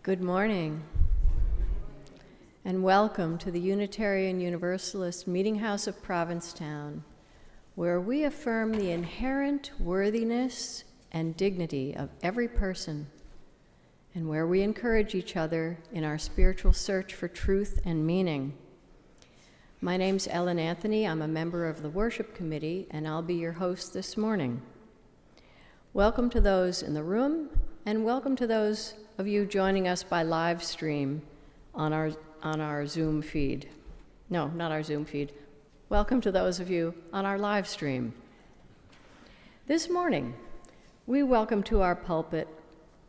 Good morning, and welcome to the Unitarian Universalist Meetinghouse of Provincetown, where we affirm the inherent worthiness and dignity of every person, and where we encourage each other in our spiritual search for truth and meaning. My name's Ellen Anthony. I'm a member of the worship committee, and I'll be your host this morning. Welcome to those in the room, and welcome to those of you joining us by live stream on our Zoom feed. No, not our Zoom feed. Welcome to those of you on our live stream. This morning, we welcome to our pulpit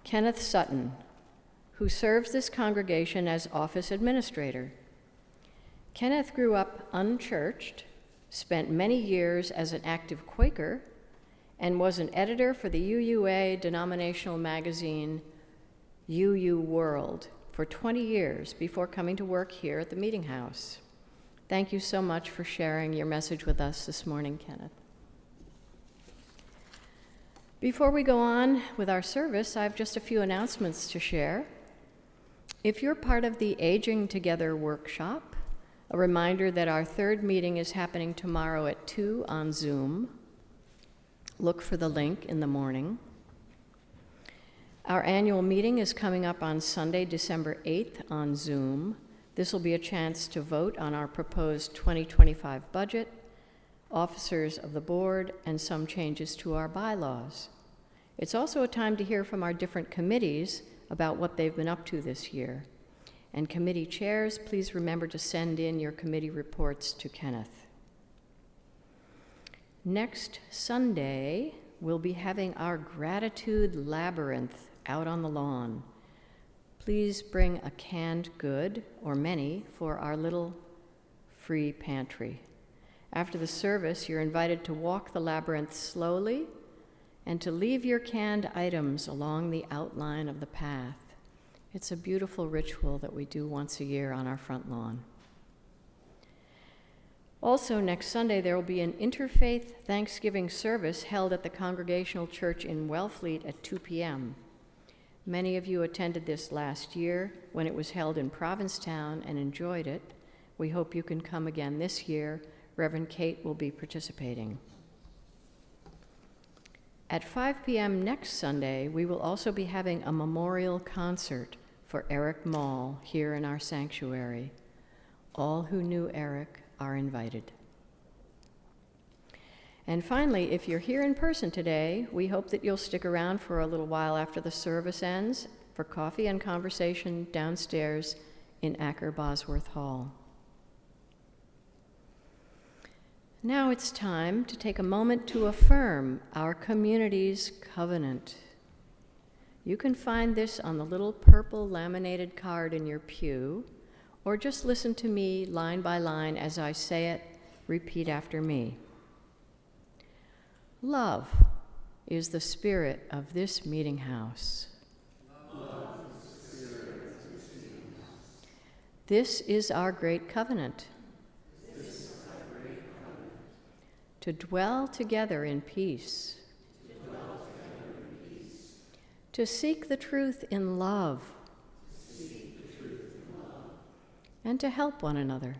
Kenneth Sutton, who serves this congregation as office administrator. Kenneth grew up unchurched, spent many years as an active Quaker, and was an editor for the UUA denominational magazine UU World for 20 years before coming to work here at the Meetinghouse. Thank you so much for sharing your message with us this morning, Kenneth. Before we go on with our service, I have just a few announcements to share. If you're part of the Aging Together workshop, a reminder that our third meeting is happening tomorrow at 2 on Zoom. Look for the link in the morning. Our annual meeting is coming up on Sunday, December 8th on Zoom. This will be a chance to vote on our proposed 2025 budget, officers of the board, and some changes to our bylaws. It's also a time to hear from our different committees about what they've been up to this year. And committee chairs, please remember to send in your committee reports to Kenneth. Next Sunday, we'll be having our Gratitude Labyrinth out on the lawn. Please bring a canned good, or many, for our little free pantry. After the service, you're invited to walk the labyrinth slowly and to leave your canned items along the outline of the path. It's a beautiful ritual that we do once a year on our front lawn. Also, next Sunday, there will be an interfaith Thanksgiving service held at the Congregational Church in Wellfleet at 2 p.m. Many of you attended this last year when it was held in Provincetown and enjoyed it. We hope you can come again this year. Reverend Kate will be participating. At 5 p.m. next Sunday, we will also be having a memorial concert for Eric Mall here in our sanctuary. All who knew Eric are invited. And finally, if you're here in person today, we hope that you'll stick around for a little while after the service ends for coffee and conversation downstairs in Acker Bosworth Hall. Now it's time to take a moment to affirm our community's covenant. You can find this on the little purple laminated card in your pew, or just listen to me line by line as I say it. Repeat after me. Love is the spirit of this meeting house. This is our great covenant. To dwell together in peace. To seek the truth in love. And to help one another.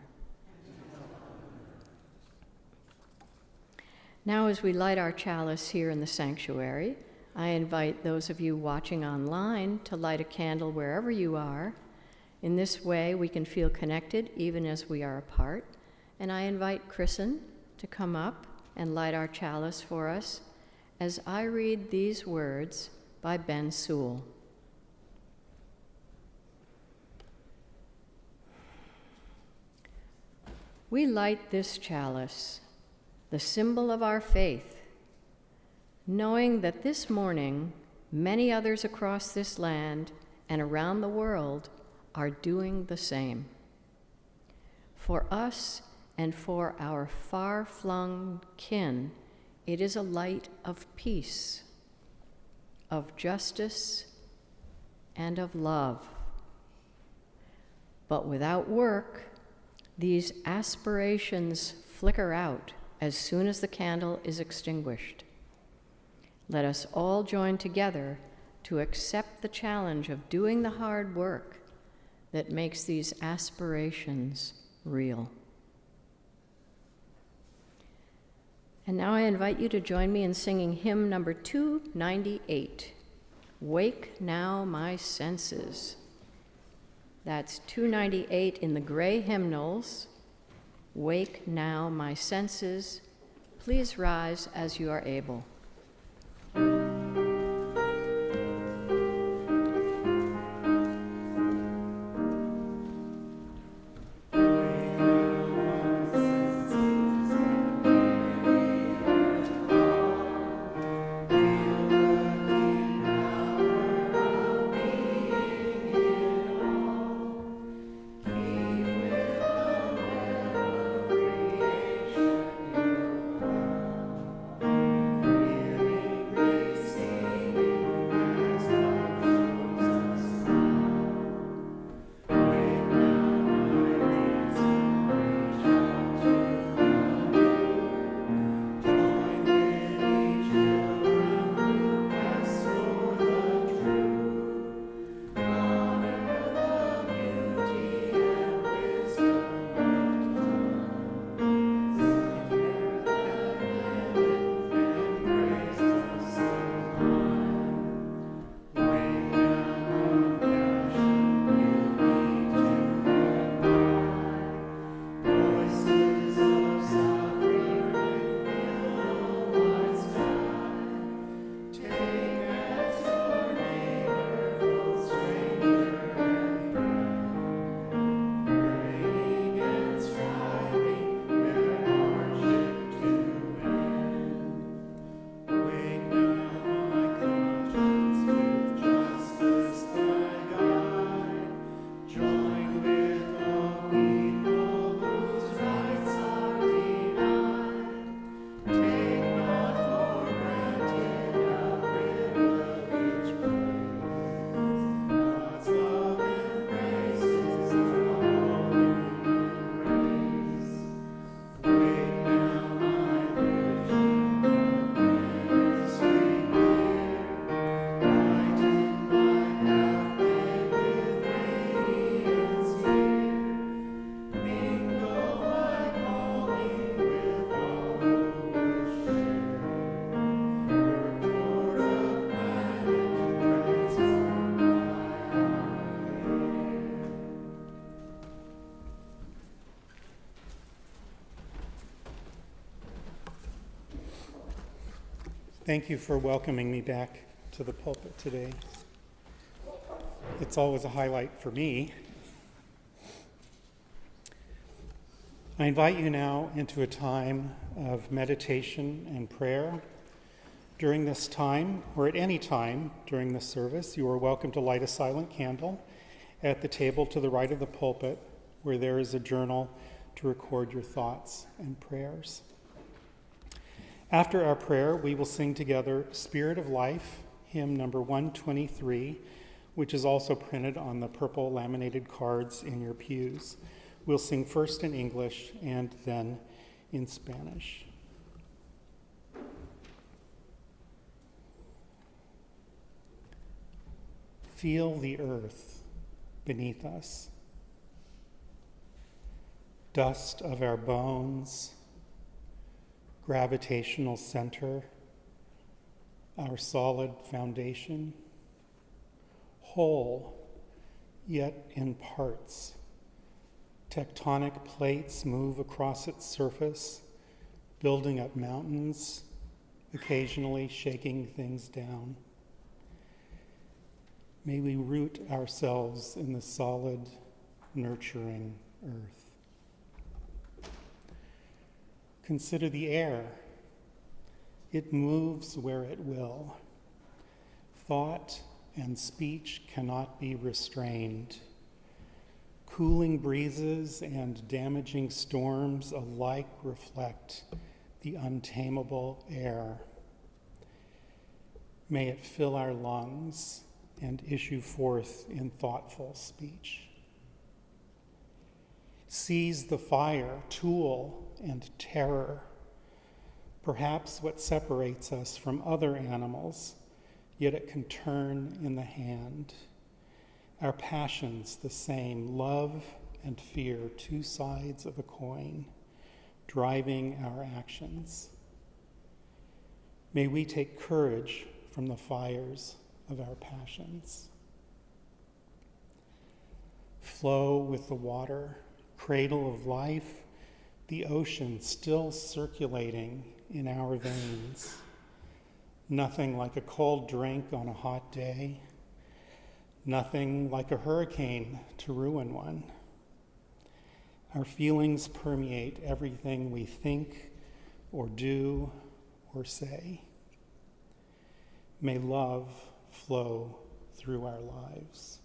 Now, as we light our chalice here in the sanctuary, I invite those of you watching online to light a candle wherever you are. In this way, we can feel connected even as we are apart. And I invite Kristen to come up and light our chalice for us as I read these words by Ben Sewell. We light this chalice, the symbol of our faith, knowing that this morning many others across this land and around the world are doing the same. For us and for our far-flung kin, it is a light of peace, of justice, and of love. But without work, these aspirations flicker out as soon as the candle is extinguished. Let us all join together to accept the challenge of doing the hard work that makes these aspirations real. And now I invite you to join me in singing hymn number 298, Wake Now My Senses. That's 298 in the gray hymnals. Wake now my senses. Please rise as you are able. Thank you for welcoming me back to the pulpit today. It's always a highlight for me. I invite you now into a time of meditation and prayer. During this time, or at any time during the service, you are welcome to light a silent candle at the table to the right of the pulpit, where there is a journal to record your thoughts and prayers. After our prayer, we will sing together Spirit of Life, hymn number 123, which is also printed on the purple laminated cards in your pews. We'll sing first in English and then in Spanish. Feel the earth beneath us, dust of our bones, gravitational center, our solid foundation, whole, yet in parts. Tectonic plates move across its surface, building up mountains, occasionally shaking things down. May we root ourselves in the solid, nurturing earth. Consider the air. It moves where it will. Thought and speech cannot be restrained. Cooling breezes and damaging storms alike reflect the untamable air. May it fill our lungs and issue forth in thoughtful speech. Seize the fire, tool, and terror, perhaps what separates us from other animals, yet it can turn in the hand. Our passions the same, love and fear, two sides of a coin, driving our actions. May we take courage from the fires of our passions. Flow with the water, cradle of life, the ocean still circulating in our veins. Nothing like a cold drink on a hot day. Nothing like a hurricane to ruin one. Our feelings permeate everything we think or do or say. May love flow through our lives.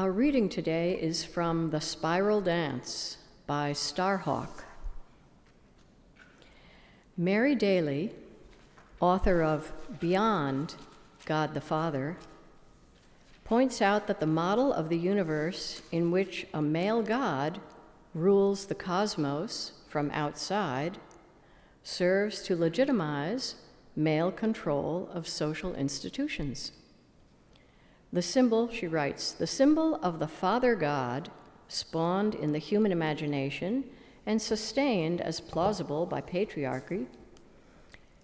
Our reading today is from The Spiral Dance by Starhawk. Mary Daly, author of Beyond God the Father, points out that the model of the universe in which a male God rules the cosmos from outside serves to legitimize male control of social institutions. The symbol, she writes, the symbol of the Father God, spawned in the human imagination and sustained as plausible by patriarchy,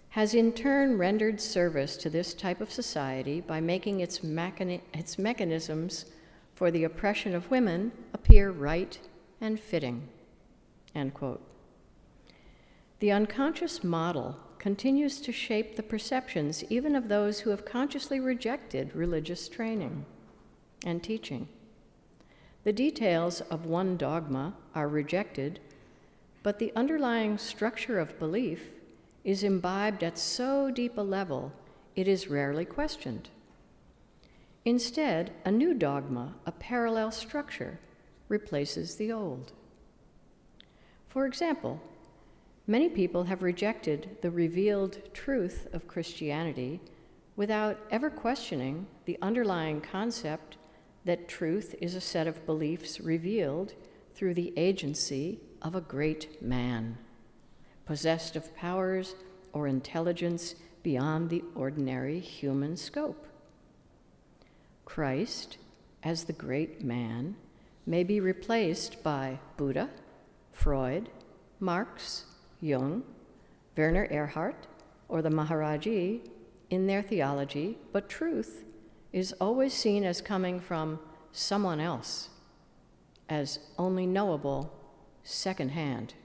has in turn rendered service to this type of society by making its mechanisms for the oppression of women appear right and fitting, end quote. The unconscious model continues to shape the perceptions even of those who have consciously rejected religious training and teaching. The details of one dogma are rejected, but the underlying structure of belief is imbibed at so deep a level it is rarely questioned. Instead, a new dogma, a parallel structure, replaces the old. For example, many people have rejected the revealed truth of Christianity without ever questioning the underlying concept that truth is a set of beliefs revealed through the agency of a great man, possessed of powers or intelligence beyond the ordinary human scope. Christ, as the great man, may be replaced by Buddha, Freud, Marx, Jung, Werner Erhard, or the Maharaji in their theology, but truth is always seen as coming from someone else, as only knowable secondhand.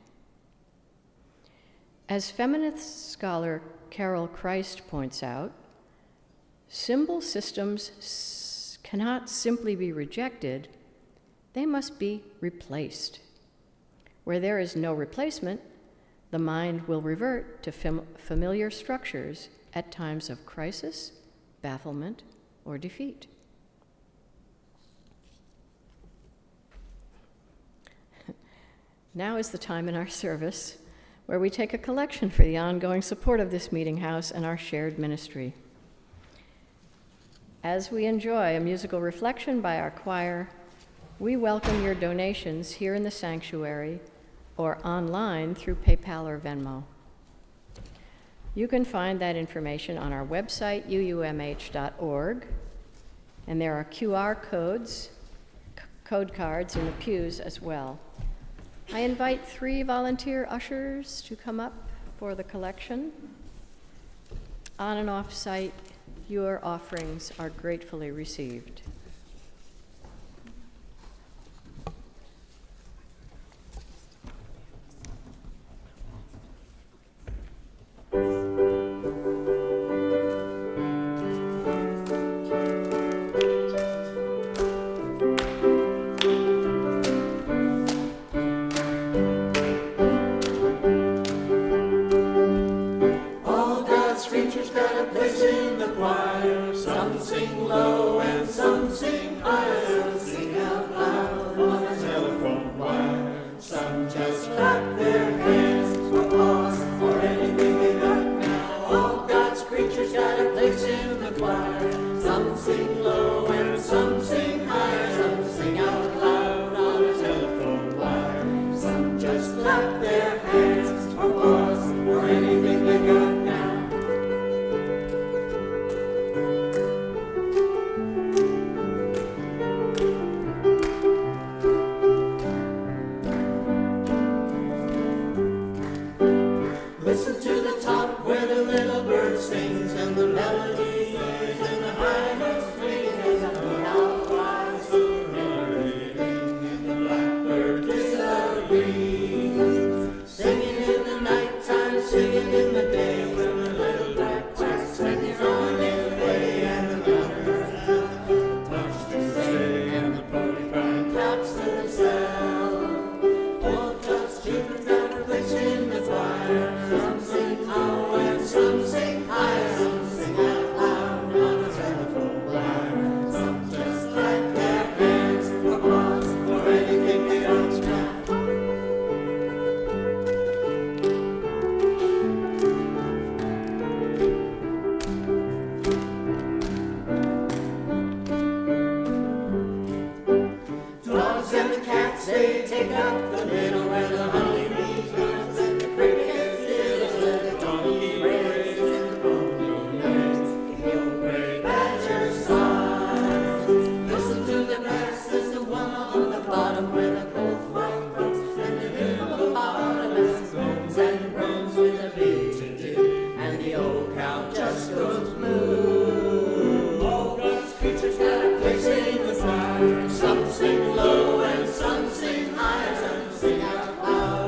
As feminist scholar Carol Christ points out, symbol systems cannot simply be rejected, they must be replaced. Where there is no replacement, the mind will revert to familiar structures at times of crisis, bafflement, or defeat. Now is the time in our service where we take a collection for the ongoing support of this meeting house and our shared ministry. As we enjoy a musical reflection by our choir, we welcome your donations here in the sanctuary or online through PayPal or Venmo. You can find that information on our website, uumh.org, and there are QR codes, code cards in the pews as well. I invite 3 volunteer ushers to come up for the collection. On and off site, your offerings are gratefully received. Some sing low and some sing high, some sing out loud.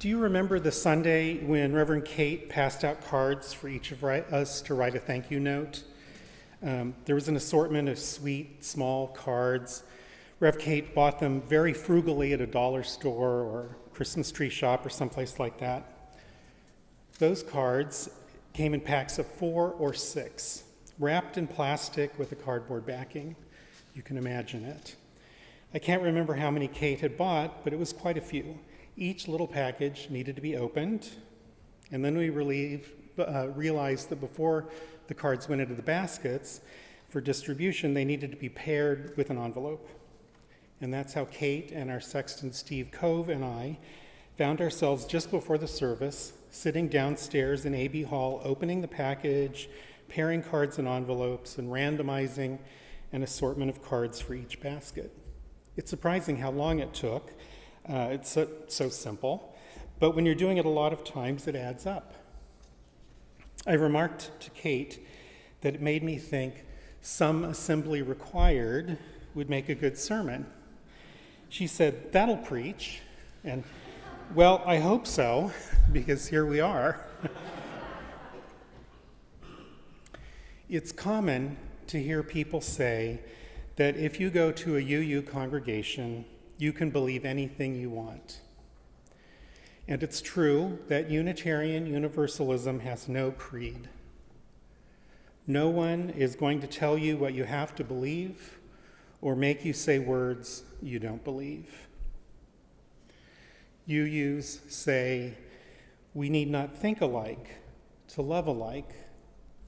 Do you remember the Sunday when Reverend Kate passed out cards for each of us to write a thank you note? There was an assortment of sweet, small cards. Rev Kate bought them very frugally at a dollar store or Christmas tree shop or someplace like that. Those cards came in packs of 4 or 6, wrapped in plastic with a cardboard backing. You can imagine it. I can't remember how many Kate had bought, but it was quite a few. Each little package needed to be opened, and then we realized that before the cards went into the baskets for distribution, they needed to be paired with an envelope. And that's how Kate and our sexton Steve Cove and I found ourselves just before the service, sitting downstairs in AB Hall, opening the package, pairing cards and envelopes, and randomizing an assortment of cards for each basket. It's surprising how long it took. It's so simple, but when you're doing it a lot of times, it adds up. I remarked to Kate that it made me think some assembly required would make a good sermon. She said, "That'll preach," and well, I hope so, because here we are. It's common to hear people say that if you go to a UU congregation, you can believe anything you want. And it's true that Unitarian Universalism has no creed. No one is going to tell you what you have to believe or make you say words you don't believe. UUs say, we need not think alike to love alike,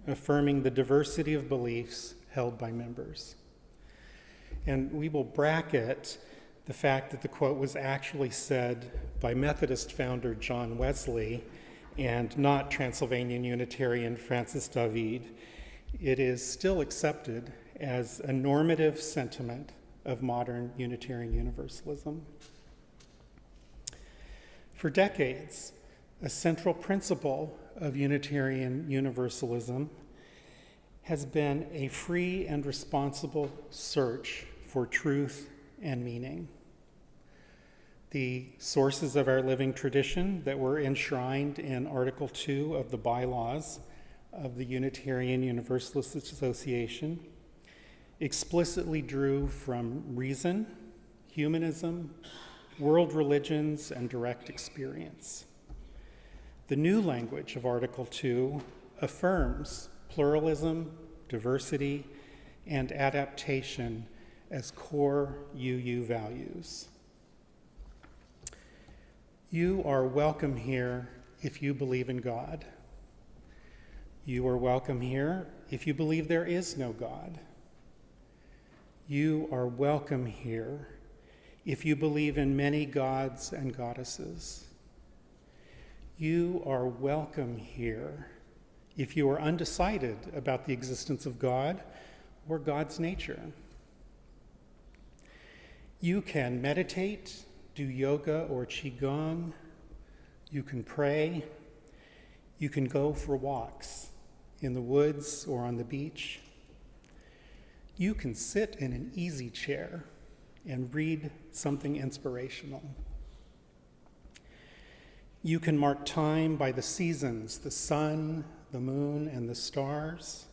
affirming the diversity of beliefs held by members. And we will bracket the fact that the quote was actually said by Methodist founder John Wesley and not Transylvanian Unitarian Francis David. It is still accepted as a normative sentiment of modern Unitarian Universalism. For decades, a central principle of Unitarian Universalism has been a free and responsible search for truth and meaning. The sources of our living tradition that were enshrined in Article 2 of the bylaws of the Unitarian Universalist Association explicitly drew from reason, humanism, world religions, and direct experience. The new language of Article 2 affirms pluralism, diversity, and adaptation as core UU values. You are welcome here if you believe in God. You are welcome here if you believe there is no God. You are welcome here if you believe in many gods and goddesses. You are welcome here if you are undecided about the existence of God or God's nature. You can meditate, do yoga or qigong. You can pray. You can go for walks in the woods or on the beach. You can sit in an easy chair and read something inspirational. You can mark time by the seasons, the sun, the moon, and the stars.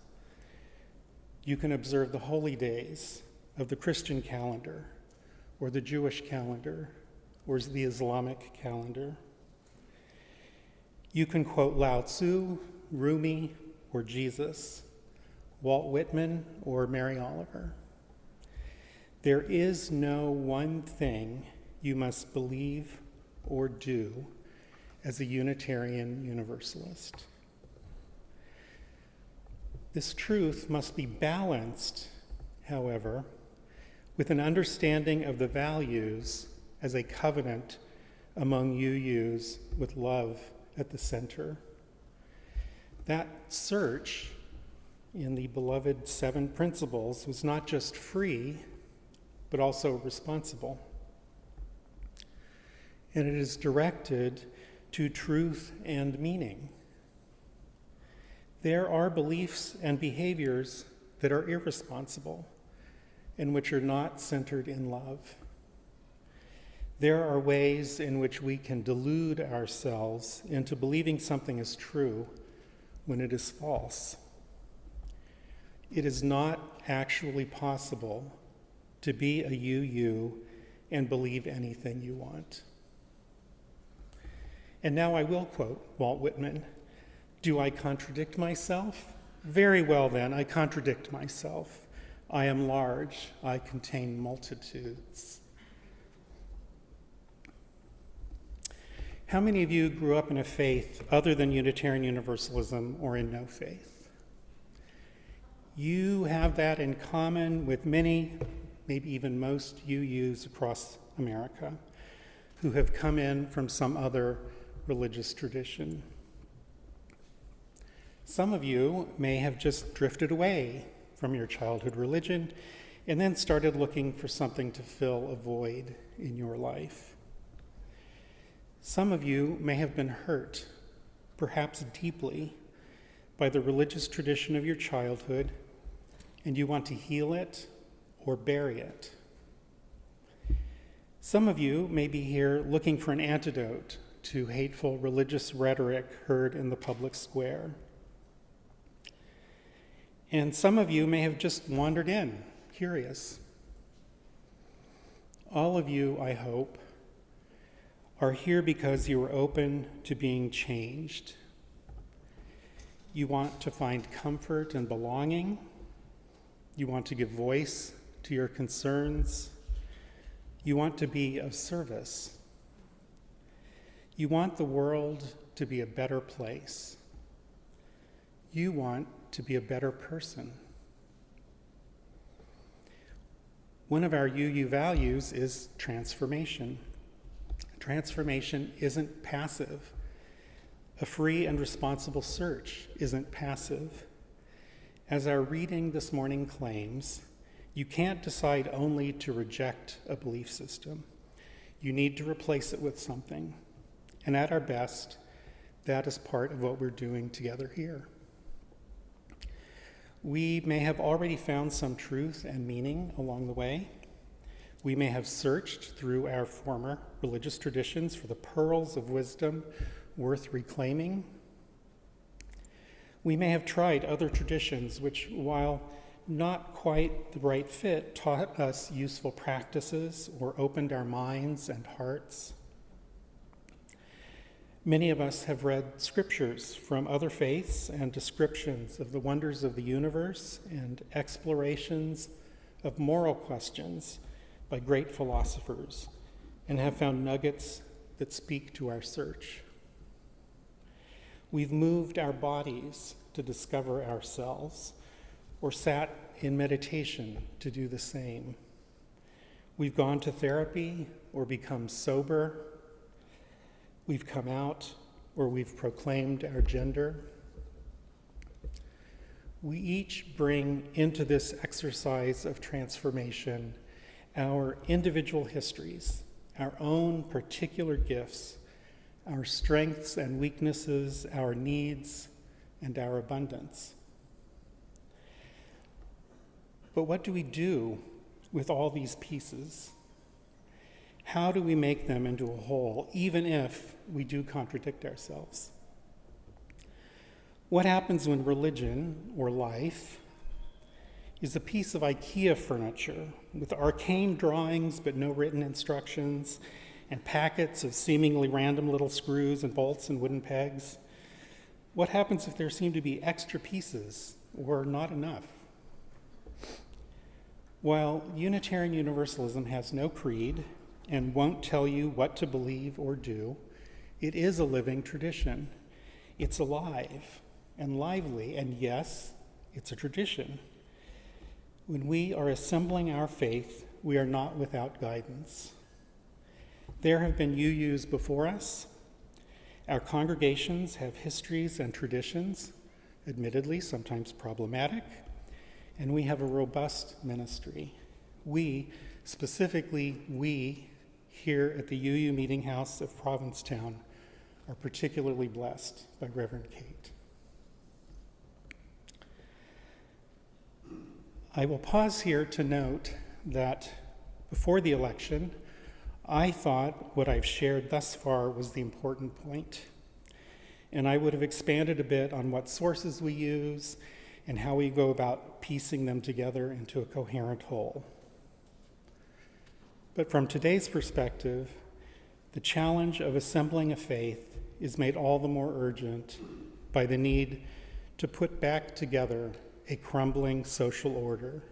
You can observe the holy days of the Christian calendar, or the Jewish calendar, or the Islamic calendar. You can quote Lao Tzu, Rumi, or Jesus, Walt Whitman, or Mary Oliver. There is no one thing you must believe or do as a Unitarian Universalist. This truth must be balanced, however, with an understanding of the values as a covenant among UUs with love at the center. That search in the beloved 7 principles was not just free, but also responsible. And it is directed to truth and meaning. There are beliefs and behaviors that are irresponsible and which are not centered in love. There are ways in which we can delude ourselves into believing something is true when it is false. It is not actually possible to be a you and believe anything you want. And now I will quote Walt Whitman. Do I contradict myself? Very well then, I contradict myself. I am large, I contain multitudes. How many of you grew up in a faith other than Unitarian Universalism or in no faith? You have that in common with many, maybe even most UUs across America who have come in from some other religious tradition. Some of you may have just drifted away from your childhood religion and then started looking for something to fill a void in your life. Some of you may have been hurt, perhaps deeply, by the religious tradition of your childhood, and you want to heal it or bury it. Some of you may be here looking for an antidote to hateful religious rhetoric heard in the public square. And some of you may have just wandered in, curious. All of you, I hope, are here because you are open to being changed. You want to find comfort and belonging. You want to give voice to your concerns. You want to be of service. You want the world to be a better place. You want to be a better person. One of our UU values is transformation. Transformation isn't passive. A free and responsible search isn't passive. As our reading this morning claims, you can't decide only to reject a belief system. You need to replace it with something. And at our best, that is part of what we're doing together here. We may have already found some truth and meaning along the way. We may have searched through our former religious traditions for the pearls of wisdom worth reclaiming. We may have tried other traditions which, while not quite the right fit, taught us useful practices or opened our minds and hearts. Many of us have read scriptures from other faiths and descriptions of the wonders of the universe and explorations of moral questions by great philosophers, and have found nuggets that speak to our search. We've moved our bodies to discover ourselves, or sat in meditation to do the same. We've gone to therapy or become sober. We've come out or we've proclaimed our gender. We each bring into this exercise of transformation our individual histories, our own particular gifts, our strengths and weaknesses, our needs, and our abundance. But what do we do with all these pieces? How do we make them into a whole, even if we do contradict ourselves? What happens when religion, or life, is a piece of IKEA furniture with arcane drawings but no written instructions, and packets of seemingly random little screws and bolts and wooden pegs? What happens if there seem to be extra pieces or not enough? While Unitarian Universalism has no creed and won't tell you what to believe or do, it is a living tradition. It's alive and lively, and yes, it's a tradition. When we are assembling our faith, we are not without guidance. There have been UUs before us. Our congregations have histories and traditions, admittedly sometimes problematic, and we have a robust ministry. We, specifically we, here at the UU Meetinghouse of Provincetown, are particularly blessed by Reverend Kate. I will pause here to note that before the election, I thought what I've shared thus far was the important point, and I would have expanded a bit on what sources we use and how we go about piecing them together into a coherent whole. But from today's perspective, the challenge of assembling a faith is made all the more urgent by the need to put back together a crumbling social order,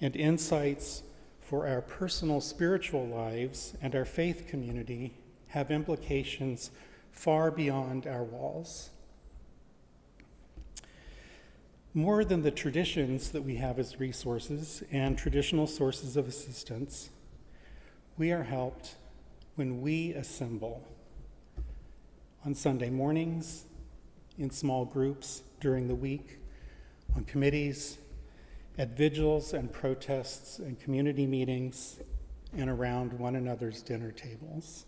and insights for our personal spiritual lives and our faith community have implications far beyond our walls. More than the traditions that we have as resources and traditional sources of assistance, we are helped when we assemble on Sunday mornings, in small groups during the week, on committees, at vigils and protests and community meetings, and around one another's dinner tables.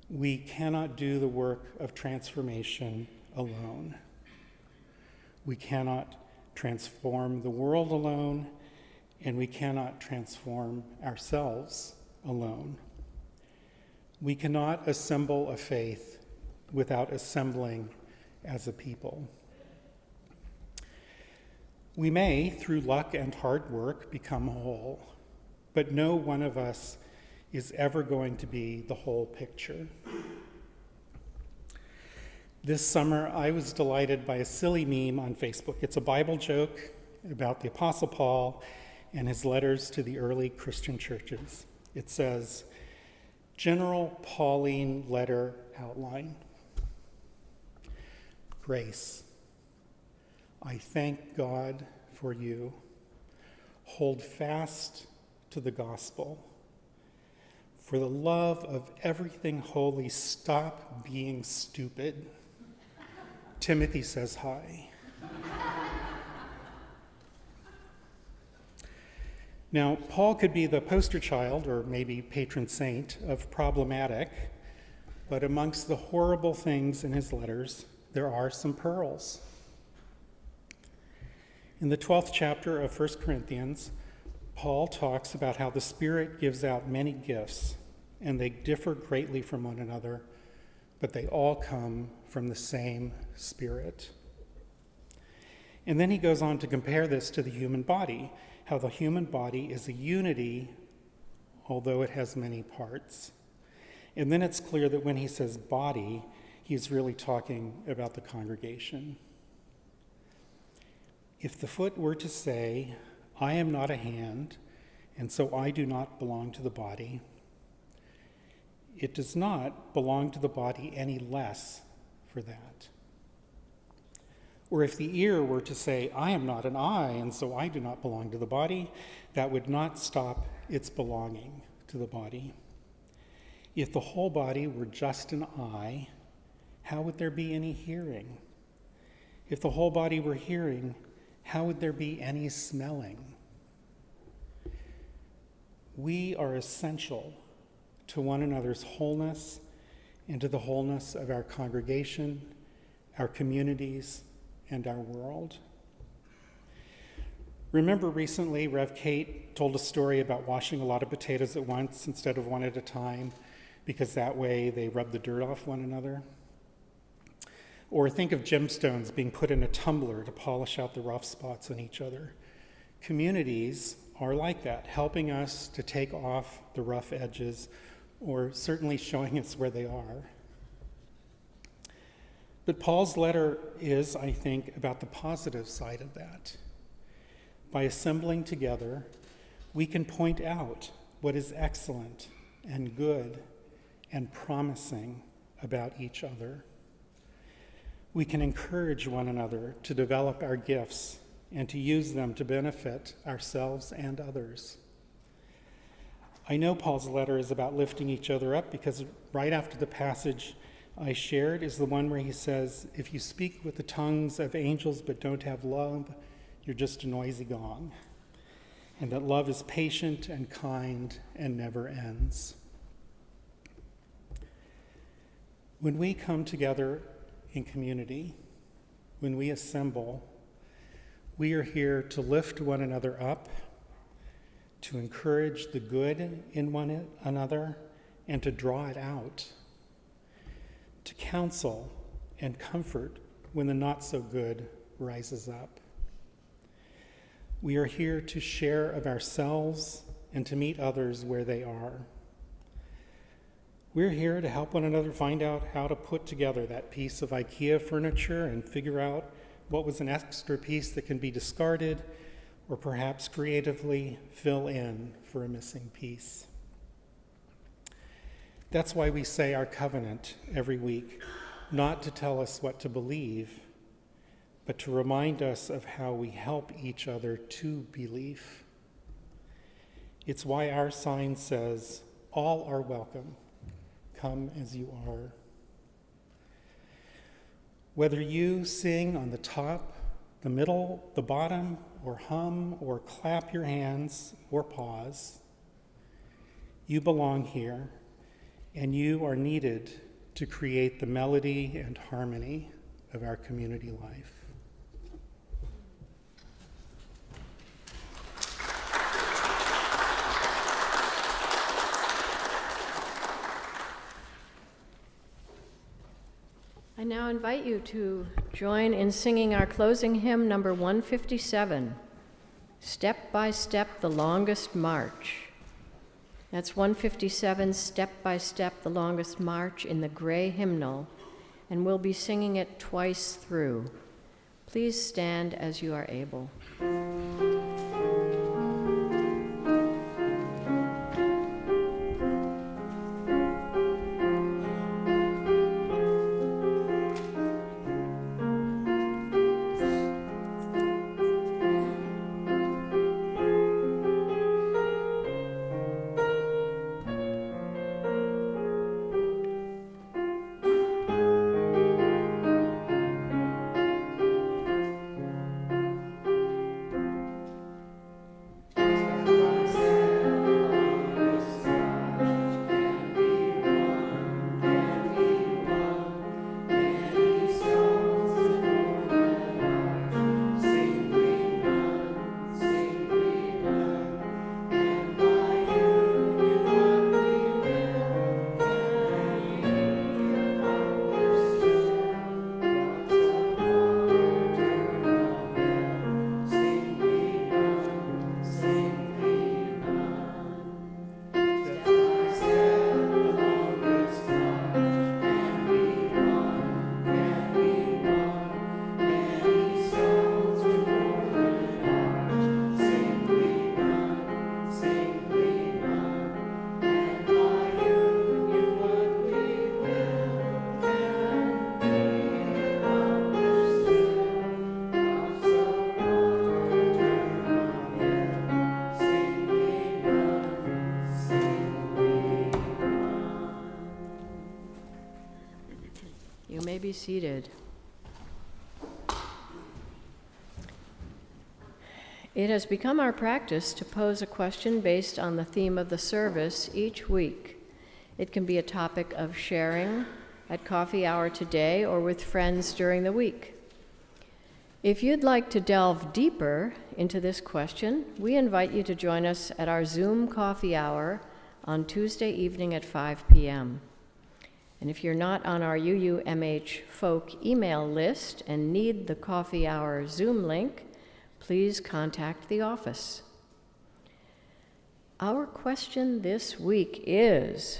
We cannot do the work of transformation alone. We cannot transform the world alone, and we cannot transform ourselves alone. We cannot assemble a faith without assembling as a people. We may, through luck and hard work, become whole, but no one of us is ever going to be the whole picture. This summer, I was delighted by a silly meme on Facebook. It's a Bible joke about the Apostle Paul and his letters to the early Christian churches. It says, General Pauline Letter Outline. Grace. I thank God for you. Hold fast to the gospel. For the love of everything holy, stop being stupid. Timothy says hi. Now, Paul could be the poster child, or maybe patron saint, of problematic, but amongst the horrible things in his letters, there are some pearls. In the 12th chapter of 1 Corinthians, Paul talks about how the Spirit gives out many gifts, and they differ greatly from one another, but they all come from the same Spirit. And then he goes on to compare this to the human body, how the human body is a unity, although it has many parts. And then it's clear that when he says body, he's really talking about the congregation. If the foot were to say, I am not a hand, and so I do not belong to the body, it does not belong to the body any less for that. Or if the ear were to say, I am not an eye, and so I do not belong to the body, that would not stop its belonging to the body. If the whole body were just an eye, how would there be any hearing? If the whole body were hearing, how would there be any smelling? We are essential to one another's wholeness and to the wholeness of our congregation, our communities, and our world. Remember recently, Rev Kate told a story about washing a lot of potatoes at once instead of one at a time, because that way they rub the dirt off one another. Or think of gemstones being put in a tumbler to polish out the rough spots on each other. Communities are like that, helping us to take off the rough edges, or certainly showing us where they are. But Paul's letter is, I think, about the positive side of that. By assembling together, we can point out what is excellent and good and promising about each other. We can encourage one another to develop our gifts and to use them to benefit ourselves and others. I know Paul's letter is about lifting each other up because right after the passage I shared is the one where he says, if you speak with the tongues of angels but don't have love, you're just a noisy gong. And that love is patient and kind and never ends. When we come together in community, when we assemble, we are here to lift one another up, to encourage the good in one another and to draw it out, to counsel and comfort when the not so good rises up. We are here to share of ourselves and to meet others where they are. We're here to help one another find out how to put together that piece of IKEA furniture and figure out what was an extra piece that can be discarded, or perhaps creatively fill in for a missing piece. That's why we say our covenant every week, not to tell us what to believe, but to remind us of how we help each other to believe. It's why our sign says, "All are welcome. Come as you are." Whether you sing on the top, the middle, the bottom, or hum, or clap your hands, or pause, you belong here, and you are needed to create the melody and harmony of our community life. I now invite you to join in singing our closing hymn, number 157, Step by Step, the Longest March. That's 157, Step by Step, the Longest March in the gray hymnal, and we'll be singing it twice through. Please stand as you are able. You may be seated. It has become our practice to pose a question based on the theme of the service each week. It can be a topic of sharing at coffee hour today or with friends during the week. If you'd like to delve deeper into this question, we invite you to join us at our Zoom coffee hour on Tuesday evening at 5 p.m. And if you're not on our UUMH folk email list and need the coffee hour Zoom link, please contact the office. Our question this week is,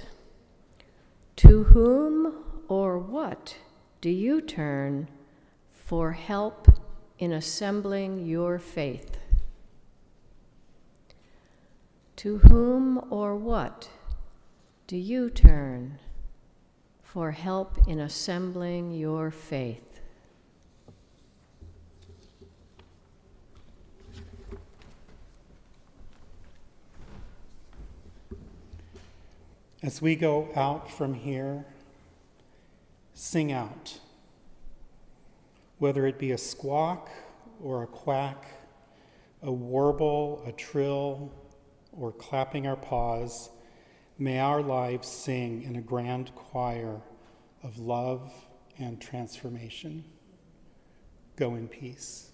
to whom or what do you turn for help in assembling your faith? To whom or what do you turn for help in assembling your faith? As we go out from here, sing out. Whether it be a squawk or a quack, a warble, a trill, or clapping our paws, may our lives sing in a grand choir of love and transformation. Go in peace.